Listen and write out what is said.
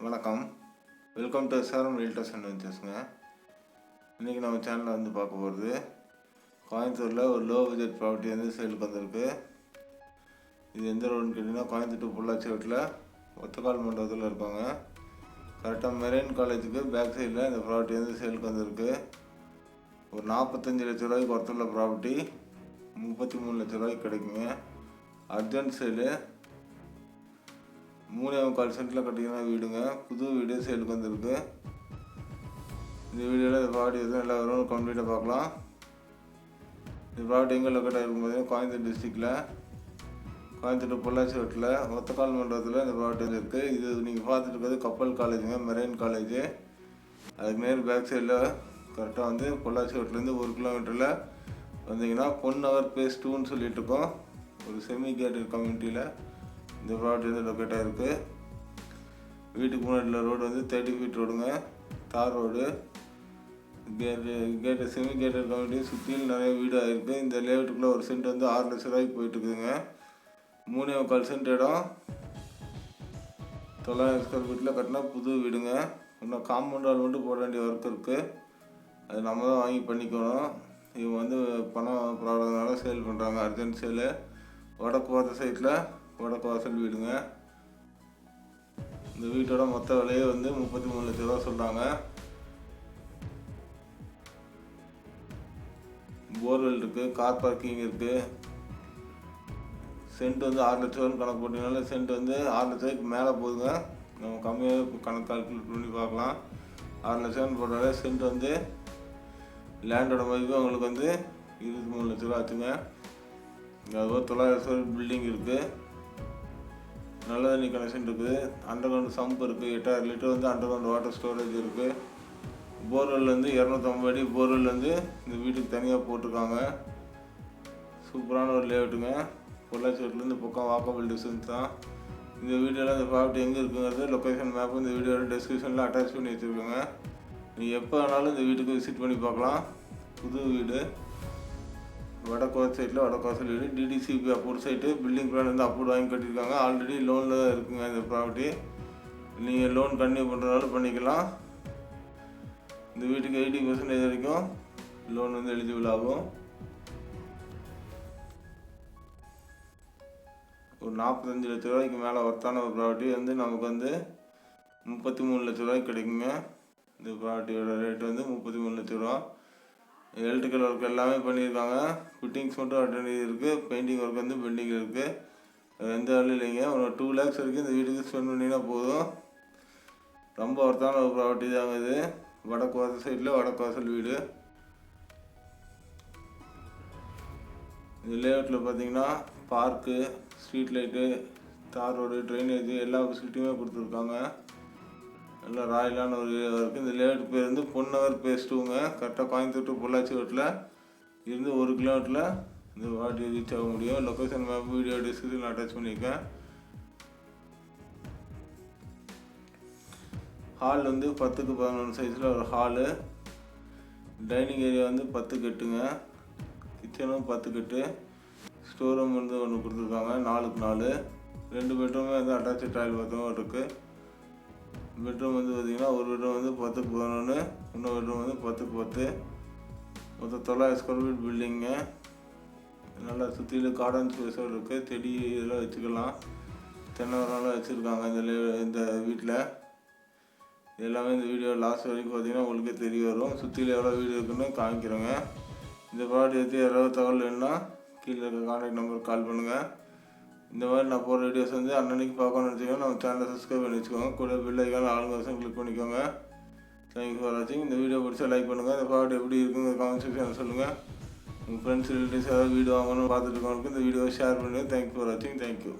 வணக்கம். Welcome to SRM realtors and வெஞ்சர்ஸுங்க. இன்றைக்கி நம்ம சேனலில் வந்து பார்க்க போகிறது கோயம்புத்தூரில் ஒரு லோ பட்ஜெட் ப்ராப்பர்ட்டி வந்து சேலுக்கு வந்திருக்கு. இது எந்த ரோடுன்னு கேட்டிங்கன்னா கோயம்புத்தூர் டு பொள்ளாச்சி ரோட்டில் ஒத்தக்கால் மண்டபத்தில் இருப்பாங்க. கரெக்டாக மெரைன் காலேஜுக்கு பேக் சைடில் இந்த ப்ராப்பர்ட்டி வந்து சேலுக்கு வந்திருக்கு. ஒரு 45 லட்ச ரூபாய்க்கு ஒருத்தருள்ள ப்ராப்பர்ட்டி 33 லட்ச ரூபாய்க்கு கிடைக்குங்க. அர்ஜென்ட் சேலு. 3.25 சென்ட்டில் கட்டிக்கிற வீடுங்க. புது வீடு சேலுக்கு வந்திருக்கு. இந்த வீடியோவில் இந்த ப்ராப்பர்ட்டி எதுவும் எல்லா வரும் கம்ப்ளீட்டாக பார்க்கலாம். இந்த ப்ராப்பர்ட்டி எங்கே லொக்கேட் ஆகிருக்கும் பார்த்தீங்கன்னா கோயம்புத்தூர் டிஸ்ட்ரிக்டில் கோயம்புத்தூர் பொள்ளாச்சி ரோட்டில் ஒத்தக்கால் மண்டபத்தில் இந்த ப்ராப்பர்ட்டி இருக்குது. இது நீங்கள் பார்த்துட்டு இருக்கிறது கப்பல் காலேஜுங்க, மெரைன் காலேஜு. அதுக்கு நேர் பேக் சைடில் கரெக்டாக வந்து பொள்ளாச்சி ரோட்லேருந்து 1 கிலோமீட்டரில் வந்தீங்கன்னா பொன்னவர் பேஸ் 2ன்னு சொல்லிட்டு இருக்கோம். ஒரு செமி கேட்டட் கம்யூனிட்டியில் இந்த ப்ராப்பர்ட்டி வந்து லொக்கேட் ஆகிருக்கு. வீட்டுக்கு முன்னாடி ரோடு வந்து 30 ஃபீட் ரோடுங்க, தார் ரோடு. கேட்டு செமி கேட்டட் கம்யூனிட்டி சுற்றிலும் நிறைய வீடு ஆகிருக்கு. இந்த லேஅவுட்டுக்குள்ளே ஒரு சென்ட் வந்து 6 லட்ச ரூபாய்க்கு போயிட்டுருக்குதுங்க. 3.25 சென்ட் இடம் 900 ஸ்கொயர் ஃபீட்டில் கட்டினா புது வீடுங்க. இன்னும் காம்பவுண்ட் வால் மட்டும் போட வேண்டிய ஒர்க் இருக்குது. அது நம்ம தான் வாங்கி பண்ணிக்கணும். இவங்க வந்து பணம் ப்ராப்ளம்னால சேல் பண்ணுறாங்க, அர்ஜென்ட் சேலு. வடக்கு பார்த்த சைட்டில் வடக்கு வாசல் வீடுங்க. இந்த வீட்டோட மொத்த விலையே வந்து 33 லட்ச ரூபா சொல்கிறாங்க. போர்வெல் இருக்குது, கார் பார்க்கிங் இருக்குது. சென்ட் வந்து 6 லட்ச ரூபான்னு கணக்கு போட்டிங்கனால சென்ட் வந்து 6 லட்ச ரூபாய்க்கு மேலே போகுதுங்க. நம்ம கம்மியாக கணக்கு கால்குலேட் பண்ணி பார்க்கலாம். 6 லட்சம்னு போட்டாலே சென்ட் வந்து லேண்டோட மதிப்பு அவங்களுக்கு வந்து 23 லட்ச ரூபா ஆச்சுங்க. அதுபோல் 900 ஸ்கொயர் பில்டிங் இருக்குது. நல்ல தண்ணி கனெக்ஷன் இருக்குது. அண்டர் கிரவுண்ட் சம்ப் இருக்குது. 8000 லிட்டர் வந்து அண்டர் கிரவுண்ட் வாட்டர் ஸ்டோரேஜ் இருக்குது. போர்வெல் வந்து 250 அடி போர்வெல் வந்து இந்த வீட்டுக்கு தனியாக போட்டிருக்காங்க. சூப்பரான ஒரு லேஅவுட்டுங்க. பொள்ளாச்சி ரோட்லேருந்து பக்கம் வாக்கபிள் டிஸ்டன்ஸ் தான். இந்த வீடியோவில் இந்த ப்ராப்பர்ட்டி எங்கே இருக்குங்கிறது லொக்கேஷன் மேப்பு இந்த வீடியோட டிஸ்கிரிப்ஷனில் அட்டாச் பண்ணி வச்சுருக்கோங்க. நீங்கள் எப்போ வேணாலும் இந்த வீட்டுக்கு விசிட் பண்ணி பார்க்கலாம். புது வீடு, வடக்கு சைட்டில் வடக்கு வாசல் வீடு. DTCP approve site. Building plan வந்து அப்ரூவ் வாங்கி கட்டியிருக்காங்க. ஆல்ரெடி லோனில் தான் இருக்குங்க இந்த ப்ராப்பர்ட்டி. நீங்கள் லோன் கன்டினியூ பண்ணுறதாலும் பண்ணிக்கலாம். இந்த வீட்டுக்கு 80% வரைக்கும் லோன் வந்து எலிஜிபிள் ஆகும். ஒரு 45 லட்ச ரூபாய்க்கு மேலே ஒர்த்தான ஒரு ப்ராப்பர்ட்டி வந்து நமக்கு வந்து 33 லட்ச ரூபாய்க்கு கிடைக்குங்க. இந்த ப்ராப்பர்ட்டியோட ரேட் வந்து 33 லட்ச ரூபா. எலக்ட்ரிக்கல் ஒர்க் எல்லாமே பண்ணியிருக்காங்க. ஃபிட்டிங்ஸ் மட்டும் அட்டெண்ட் இருக்குது. பெயிண்டிங் ஒர்க் வந்து பெண்டிங் இருக்குது. எந்த வேலையும் இல்லைங்க. ஒரு 2 lakhs வரைக்கும் இந்த வீட்டுக்கு ஸ்பெண்ட் பண்ணிங்கன்னா போதும். ரொம்ப ஒர்த்தான ஒரு ப்ராப்பர்ட்டி தாங்க இது. வடக்கு வாசல் சைடில் வடக்கு வாசல் வீடு. இந்த லேஅவுட்டில் பார்த்தீங்கன்னா பார்க்கு, ஸ்ட்ரீட் லைட்டு, தார் ரோடு, ட்ரைனேஜ் எல்லா ஃபெசிலிட்டியுமே கொடுத்துருக்காங்க. நல்லா ராயலான ஒரு ஏரியாவாக இருக்குது. இந்த லேஅவுட் பேர் வந்து பொன்னவர் பேஸ் 2ங்க. கரெக்டாக கோயம்புத்தூர் டு பொள்ளாச்சி ரோட்டில் இருந்து 1 கிலோமீட்டரில் இந்த ப்ராப்பர்ட்டி ரீச் ஆக முடியும். லொக்கேஷன் மேப் வீடியோ டிஸ்கிரிப்ஷனில் அட்டாச் பண்ணியிருக்கேன். ஹால் வந்து 10க்கு 11 சைஸில் ஒரு ஹாலு. டைனிங் ஏரியா வந்து 10 கட்டுங்க. கிச்சனும் 10 கட்டு. ஸ்டோர் ரூம் வந்து ஒன்று கொடுத்துருக்காங்க 4க்கு 4. 2 பெட்ரூமே வந்து அட்டாச்சு டாய்லெட் பாத்ரூம் இருக்குது. பெட்ரூம் வந்து பார்த்திங்கன்னா ஒரு பெட்ரூம் வந்து 10க்கு 11, இன்னொரு பெட்ரூம் வந்து 10க்கு 10. மொத்தம் 900 ஸ்கொயர் ஃபீட் பில்டிங்க. நல்லா சுற்றிலும் கார்டன் ஸ்பேஸோடு இருக்குது. செடி இதெல்லாம் வச்சுக்கலாம். தென்னை மரம்லாம் வச்சுருக்காங்க இந்த வீட்டில். எல்லாமே இந்த வீடியோ லாஸ்ட் வரைக்கும் பார்த்திங்கன்னா உங்களுக்கே தெரிய வரும். சுற்றியில் எவ்வளோ வீடு இருக்குன்னு காமிக்கிறோங்க. இந்த ப்ராப்பர்ட்டி பற்றி யாராவது தகவல் வேணுன்னா கீழே இருக்க கான்டாக்ட் நம்பருக்கு கால் பண்ணுங்கள். இந்த மாதிரி நான் போகிற வீடியோஸ் வந்து அன்னன்னைக்கு பார்க்கணும்னு நினச்சிக்கோங்க. நம்ம சேனலை சப்ஸ்கிரைப் பண்ணி வச்சுக்கோங்க. கூட பெல் ஐக்கான ஆல் வருஷம் கிளிக் பண்ணிக்கோங்க. தேங்க்யூ ஃபார் வாட்சிங். இந்த வீடியோ பிடிச்சா லைக் பண்ணுங்கள். இந்த ப்ராடக்ட் எப்படி இருக்குங்க கமெண்ட் செக்ஷனில் சொல்லுங்கள். உங்கள் ஃப்ரெண்ட்ஸ் ரிலேட்டிவ்ஸ் ஏதாவது வீடியோ வாங்கணும்னு பார்த்துட்டு இருக்கவங்களுக்கு இந்த வீடியோவை ஷேர் பண்ணுங்கள். தேங்க்யூ ஃபார் வாட்சிங். தேங்க்யூ.